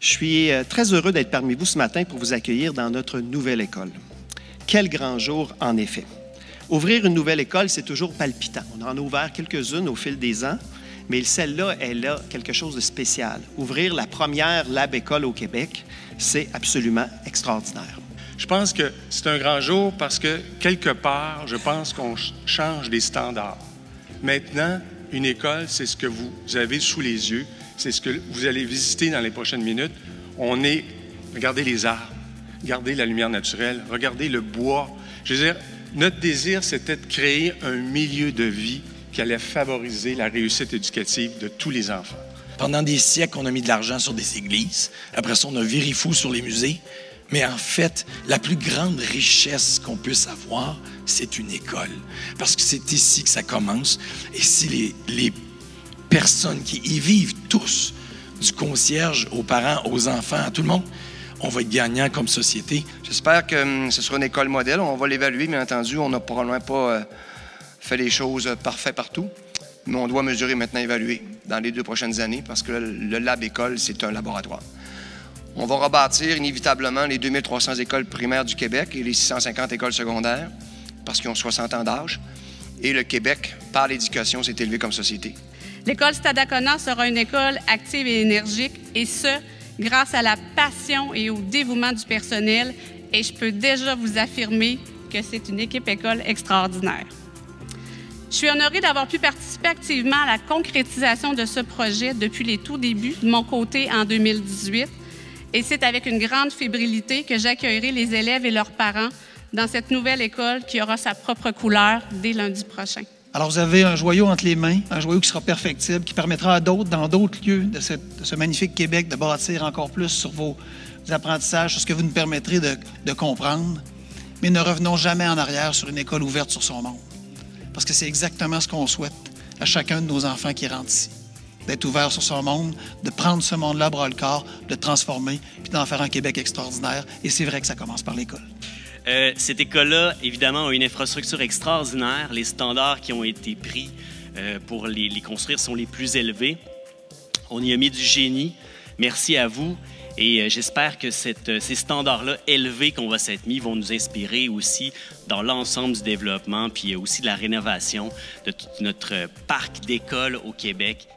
Je suis très heureux d'être parmi vous ce matin pour vous accueillir dans notre nouvelle école. Quel grand jour, en effet. Ouvrir une nouvelle école, c'est toujours palpitant. On en a ouvert quelques-unes au fil des ans, mais celle-là, elle a quelque chose de spécial. Ouvrir la première Lab École au Québec, c'est absolument extraordinaire. Je pense que c'est un grand jour parce que, quelque part, je pense qu'on change les standards. Maintenant, une école, c'est ce que vous avez sous les yeux, c'est ce que vous allez visiter dans les prochaines minutes. Regardez les arbres, regardez la lumière naturelle, regardez le bois. Je veux dire, notre désir, c'était de créer un milieu de vie qui allait favoriser la réussite éducative de tous les enfants. Pendant des siècles, on a mis de l'argent sur des églises. Après ça, on a viré fou sur les musées. Mais en fait, la plus grande richesse qu'on puisse avoir, c'est une école. Parce que c'est ici que ça commence. Et si les personnes qui y vivent tous, du concierge aux parents, aux enfants, à tout le monde, on va être gagnant comme société. J'espère que ce sera une école modèle. On va l'évaluer, bien entendu. On n'a probablement pas fait les choses parfaites partout. Mais on doit mesurer maintenant, évaluer dans les 2 prochaines années parce que le Lab École, c'est un laboratoire. On va rebâtir inévitablement les 2300 écoles primaires du Québec et les 650 écoles secondaires parce qu'ils ont 60 ans d'âge. Et le Québec, par l'éducation, s'est élevé comme société. L'école Stadacona sera une école active et énergique, et ce, grâce à la passion et au dévouement du personnel. Et je peux déjà vous affirmer que c'est une équipe école extraordinaire. Je suis honorée d'avoir pu participer activement à la concrétisation de ce projet depuis les tout débuts de mon côté en 2018. Et c'est avec une grande fébrilité que j'accueillerai les élèves et leurs parents dans cette nouvelle école qui aura sa propre couleur dès lundi prochain. Alors, vous avez un joyau entre les mains, un joyau qui sera perfectible, qui permettra à d'autres, dans d'autres lieux de ce magnifique Québec, de bâtir encore plus sur vos apprentissages, sur ce que vous nous permettrez de comprendre. Mais ne revenons jamais en arrière sur une école ouverte sur son monde. Parce que c'est exactement ce qu'on souhaite à chacun de nos enfants qui rentrent ici. D'être ouvert sur son monde, de prendre ce monde-là à bras-le-corps, de le transformer, puis d'en faire un Québec extraordinaire. Et c'est vrai que ça commence par l'école. Cette école-là, évidemment, a une infrastructure extraordinaire. Les standards qui ont été pris pour les construire sont les plus élevés. On y a mis du génie. Merci à vous. Et j'espère que ces standards-là élevés qu'on va s'être mis vont nous inspirer aussi dans l'ensemble du développement, puis aussi de la rénovation de tout notre parc d'écoles au Québec.